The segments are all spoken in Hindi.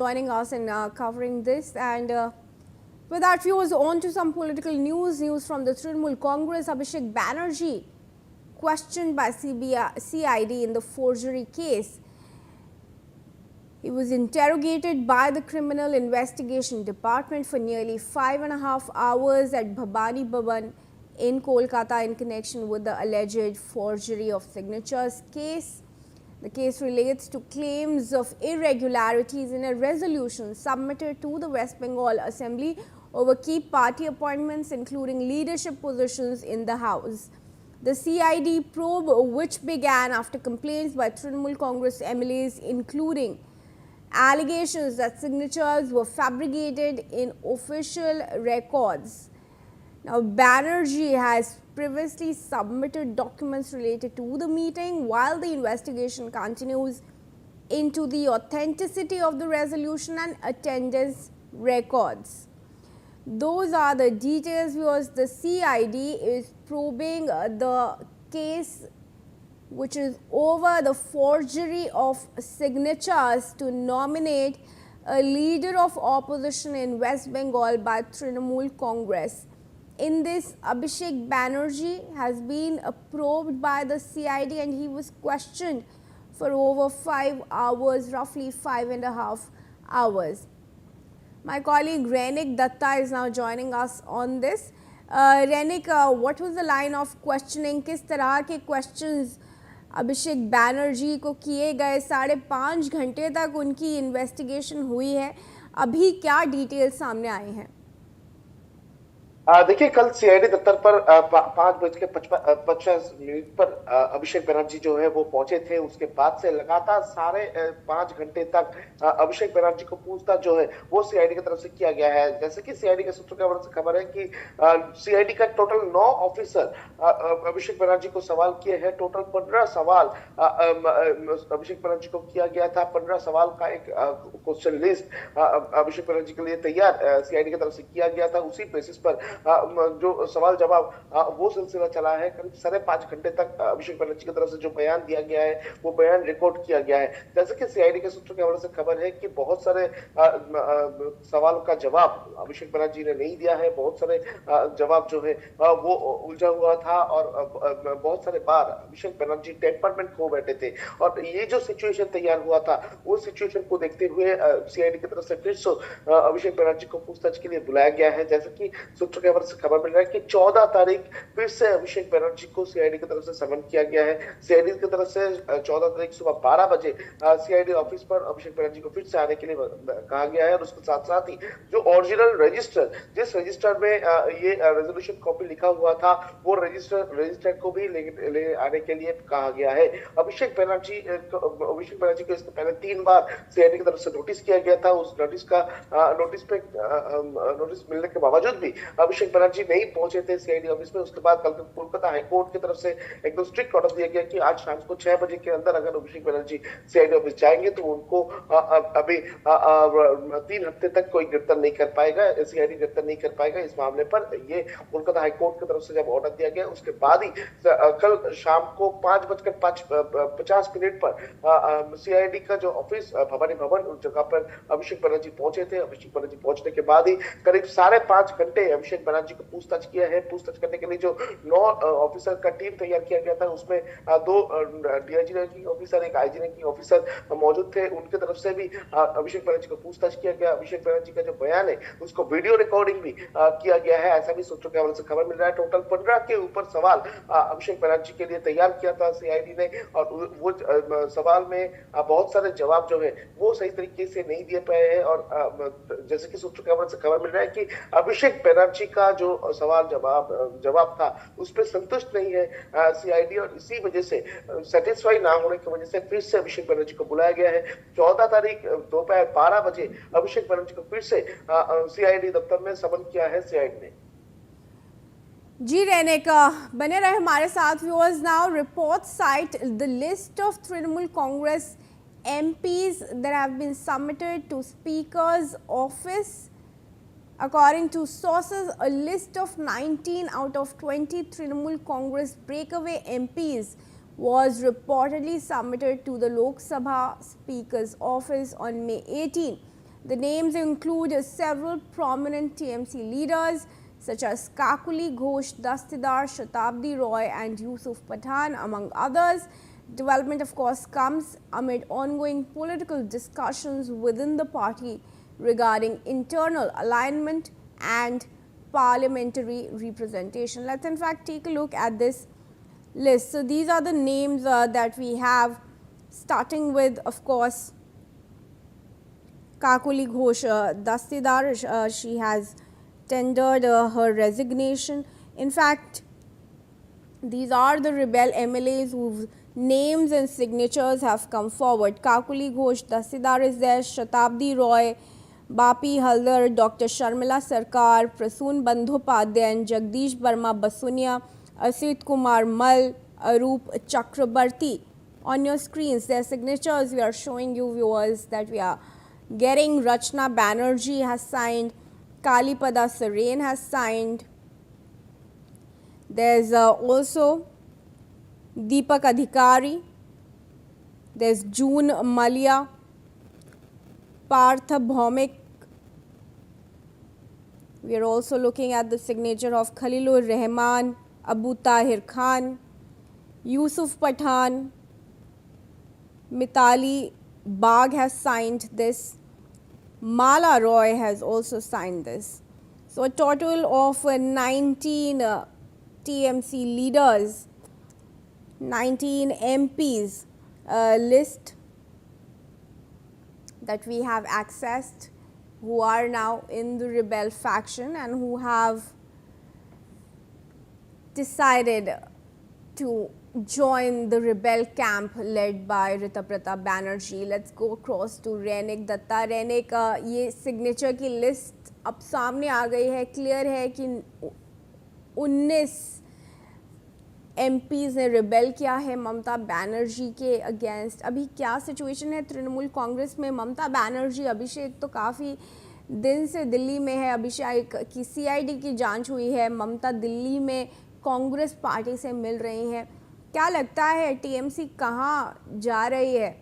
joining us and covering this. And with that, viewers, on to some political news from the Trinamool Congress. Abhishek Banerjee questioned by CID in the forgery case. He was interrogated by the Criminal Investigation Department for nearly 5.5 hours at Bhabani Bhavan in Kolkata in connection with the alleged forgery of signatures case. The case relates to claims of irregularities in a resolution submitted to the West Bengal Assembly over key party appointments, including leadership positions in the House. The CID probe, which began after complaints by Trinamool Congress MLAs, including allegations that signatures were fabricated in official records. Now, Banerjee has previously submitted documents related to the meeting while the investigation continues into the authenticity of the resolution and attendance records. Those are the details, viewers. The CID is probing the case which is over the forgery of signatures to nominate a leader of opposition in West Bengal by Trinamool Congress. In this, Abhishek Banerjee has been probed by the CID and he was questioned for over 5 hours, roughly 5.5 hours. My colleague Renik Datta is now joining us on this. Renik, what was the line of questioning? किस तरह के questions अभिषेक बैनर्जी को किए गए? 5.5 घंटे तक उनकी इन्वेस्टिगेशन हुई है. अभी क्या डिटेल्स सामने आए हैं? देखिए, कल सीआईडी दफ्तर पर 5:55 पर अभिषेक बनर्जी जो है वो पहुंचे थे. उसके बाद से लगातार 5.5 घंटे तक अभिषेक बनर्जी को पूछताछ जो है वो सीआईडी की तरफ से किया गया है. जैसे कि सीआईडी के सूत्रों की खबर है कि सीआईडी का टोटल 9 ऑफिसर अभिषेक बनर्जी को सवाल किए हैं. टोटल 15 सवाल अभिषेक बनर्जी को किया गया था. 15 सवाल का एक क्वेश्चन लिस्ट अभिषेक बनर्जी के लिए तैयार सीआईडी की तरफ से किया गया था. उसी बेसिस पर जो सवाल जवाब वो सिलसिला चला है. करीब 5.5 घंटे तक अभिषेक बनर्जी की तरफ से जो बयान दिया गया है वो बयान रिकॉर्ड किया गया है. जैसे कि सीआईडी के सूत्रों के हवाले से खबर है कि बहुत सारे सवालों का जवाब अभिषेक बनर्जी ने नहीं दिया है. बहुत सारे जवाब जो है वो उलझा हुआ था और बहुत सारे बार अभिषेक बनर्जी टेम्परमेंट खो बैठे थे. और ये जो सिचुएशन तैयार हुआ था वो सिचुएशन को देखते हुए सीआईडी की तरफ से फिर से अभिषेक बनर्जी को पूछताछ के लिए बुलाया गया है. जैसे कि सूत्रों के हवाले से खबर मिल रहा है कि 14 तारीख फिर से अभिषेक बनर्जी को सीआईडी की तरफ से समन किया गया है. सीआईडी की तरफ से 14 तारीख सुबह 12 बजे सीआईडी ऑफिस पर अभिषेक बनर्जी को फिर से आने के लिए कहा गया है. और उसके साथ साथ ही जो ओरिजिनल रजिस्टर, जिस रजिस्टर में ये रेजोल्यूशन कॉपी लिखा हुआ था, वो रजिस्टर को भी ले आने के लिए कहा गया है. अभिषेक बनर्जी को इससे पहले 3 बार सीआईडी की तरफ से नोटिस किया गया था. उस नोटिस मिलने के बावजूद भी अभिषेक बनर्जी नहीं पहुंचे थे सीआईडी ऑफिस में. उसके बाद कल कोलकाता हाईकोर्ट की तरफ से एकदम स्ट्रिक्ट ऑर्डर दिया गया कि आज शाम को 6 बजे के अंदर अगर अभिषेक बनर्जी सीआईडी ऑफिस जाएंगे तो उनको अभी 3 हफ्ते तक कोई गिरफ्तार नहीं कर पाएगा, सीआईडी गिरफ्तार नहीं कर पाएगा इस मामले पर. ये कोलकाता हाईकोर्ट की तरफ से जब ऑर्डर दिया गया उसके बाद ही कल शाम को 5:50 पर सीआईडी का जो ऑफिस भवानी भवन उस जगह पर अभिषेक बनर्जी पहुंचे थे. अभिषेक बनर्जी पहुंचने के बाद ही करीब 5.5 घंटे अभिषेक बनर्जी को पूछताछ किया है. पूछताछ करने के लिए जो 9 ऑफिसर का टीम तैयार किया गया था उसमें 2 डीआईजी रैंकिंग ऑफिसर, एक आईजी रैंकिंग ऑफिसर मौजूद थे. उनके तरफ से भी अभिषेक बनर्जी को पूछताछ किया गया. अभिषेक बनर्जी का जो बयान है उसको वीडियो रिकॉर्डिंग भी किया गया है, ऐसा भी सूत्रों के हवाले से खबर मिल रहा है. टोटल 15 के ऊपर सवाल अभिषेक बनर्जी के लिए तैयार किया था सीआईडी ने. और वो सवाल में बहुत सारे जवाब जो है वो सही तरीके से नहीं दिए पाए हैं. और जैसे कि सूत्रों के हवाले से खबर मिल रहा है कि अभिषेक बनर्जी का जो सवाल जवाब था उस पर संतुष्ट नहीं है सीआईडी. और इसी वजह से सेटिस्फाई ना होने की वजह से फिर से अभिषेक बनर्जी को बुलाया गया है. 14 तारीख दोपहर 12 बजे अभिषेक बनर्जी को फिर से सीआईडी दफ्तर में समन किया है सीआईडी ने. जी रेनिक, बने रहे हमारे साथ. Viewers, now report site the list of Trinamool Congress MPs that have been submitted to Speaker's office. According to sources, a list of 19 out of 20 Trinamool Congress breakaway MPs was reportedly submitted to the Lok Sabha Speaker's office on May 18. The names include several prominent TMC leaders such as Kakuli Ghosh, Dastidar, Shatabdi Roy and Yusuf Pathan, among others. Development, of course, comes amid ongoing political discussions within the party regarding internal alignment and parliamentary representation. Let's in fact take a look at this list. So these are the names that we have, starting with, of course, Kakuli Ghosh, Dastidar. She has tendered her resignation. In fact, these are the rebel MLAs whose names and signatures have come forward. Kakuli Ghosh, Dastidar is there, Shatabdi Roy, Bapi Haldar, Dr. Sharmila Sarkar, Prasoon Bandhopadhyay and Jagdish Barma Basunia, Asit Kumar Mal, Arup Chakrabarti. On your screens, their signatures we are showing you, viewers, that we are getting. Rachna Banerjee has signed, Kalipada Sarain has signed. There's also Deepak Adhikari, there's June Malia, Partha Bhaumik. We are also looking at the signature of Khalilur Rahman, Abu Tahir Khan, Yusuf Pathan, Mitali Bagh has signed this. Mala Roy has also signed this. So a total of 19 TMC leaders, 19 MPs list that we have accessed, who are now in the rebel faction and who have decided to join the rebel camp led by Ritaprata Banerjee. Let's go across to Rainik Datta. Rainik, ये सिग्नेचर की लिस्ट अब सामने आ गई है. क्लियर है कि 19 MPs ने रिबेल किया है ममता बनर्जी के अगेंस्ट. अभी क्या सिचुएशन है तृणमूल कांग्रेस में? ममता बनर्जी, अभिषेक तो काफ़ी दिन से दिल्ली में है. अभिषेक की CID की जांच हुई है. ममता दिल्ली में कांग्रेस पार्टी से मिल रही हैं. क्या लगता है TMC कहाँ जा रही है?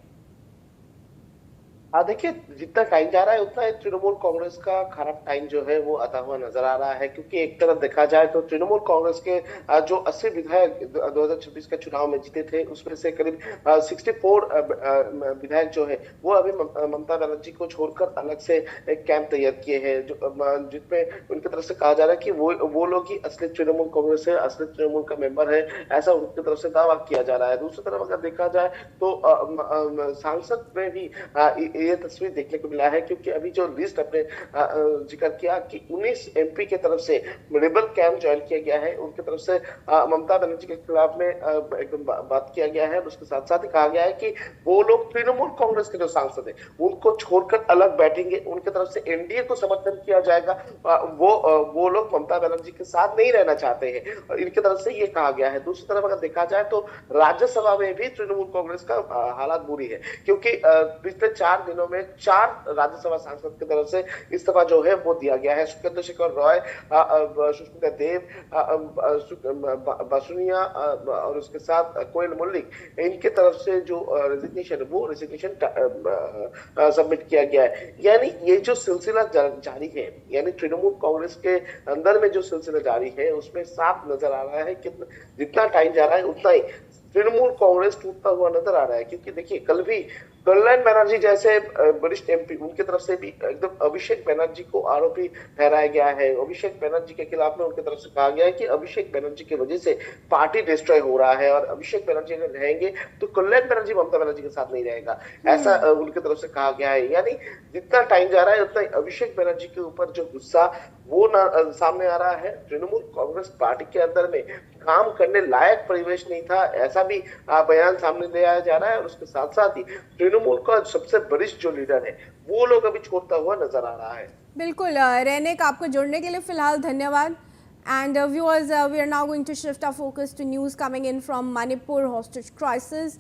देखिए, जितना टाइम जा रहा है उतना तृणमूल कांग्रेस का खराब टाइम जो है वो आता हुआ नजर आ रहा है, क्योंकि एक तरफ देखा जाए तो तृणमूल कांग्रेस के जो 80 विधायक 2026 के चुनाव में जीते थे, उसमें से करीब 64 विधायक जो है वो अभी ममता बनर्जी को छोड़कर अलग से एक कैंप तैयार किए हैं, जिसमें उनकी तरफ से कहा जा रहा है कि वो लोग ही असली तृणमूल कांग्रेस है, असली तृणमूल का मेंबर है, ऐसा उनकी तरफ से दावा किया जा रहा है. दूसरी तरफ अगर देखा जाए तो सांसद में भी ये तस्वीर देखने को मिला है, क्योंकि अभी जो लिस्ट आपने जिक्र किया कि 19 MP के तरफ से रिबल कैंप ज्वाइन किया गया है, उनकी तरफ से ममता बनर्जी के खिलाफ में एकदम बात किया गया है. उसके साथ साथ ही कहा गया है कि वो लोग तृणमूल कांग्रेस के जो सांसद है उनको छोड़कर अलग बैठेंगे, उनकी तरफ से NDA को समर्थन किया जाएगा. वो लोग ममता बनर्जी के साथ नहीं रहना चाहते हैं, इनकी तरफ से ये कहा गया है. दूसरी तरफ अगर देखा जाए तो राज्यसभा में भी तृणमूल कांग्रेस का हालात बुरी है, क्योंकि पिछले 4 दिनों में 4 राज्यसभा सांसद की तरफ से इस्तीफा जो है वो दिया गया है. सुखेंद्र शेखर रॉय, सुष्मिता देव, बासुनिया और उसके साथ कोयल मल्लिक, इनके तरफ से जो रेजिग्नेशन सबमिट किया गया है. यानी ये जो सिलसिला जारी है, यानी तृणमूल कांग्रेस के अंदर में जो सिलसिला जारी है उसमें साफ नजर आ रहा है कि जितना टाइम जा रहा है उतना ही तृणमूल कांग्रेस टूटता हुआ नजर आ रहा है. क्योंकि देखिए, कल भी कल्याण बनर्जी जैसे वरिष्ठ MP, उनकी तरफ से भी एकदम अभिषेक बनर्जी को आरोपी ठहराया गया है. अभिषेक बनर्जी के खिलाफ में उनकी तरफ से कहा गया है कि अभिषेक बनर्जी की वजह से पार्टी डिस्ट्रॉय हो रहा है और अभिषेक बनर्जी अगर रहेंगे तो कल्याण बनर्जी ममता बनर्जी के साथ नहीं रहेगा, ऐसा उनकी तरफ से कहा गया है. यानी जितना टाइम जा रहा है उतना अभिषेक बनर्जी के ऊपर जो गुस्सा वो सामने आ रहा है. तृणमूल कांग्रेस पार्टी के अंदर में काम करने लायक परिवेश नहीं था, ऐसा भी बयान सामने ले आया जा रहा है. और उसके साथ साथ ही तृणमूल का सबसे वरिष्ठ जो लीडर है वो लोग अभी छोड़ता हुआ नजर आ रहा है. बिल्कुल रैनिक, आपको जुड़ने के लिए फिलहाल धन्यवाद. And viewers, we are now going to shift our focus to news coming in from Manipur hostage crisis.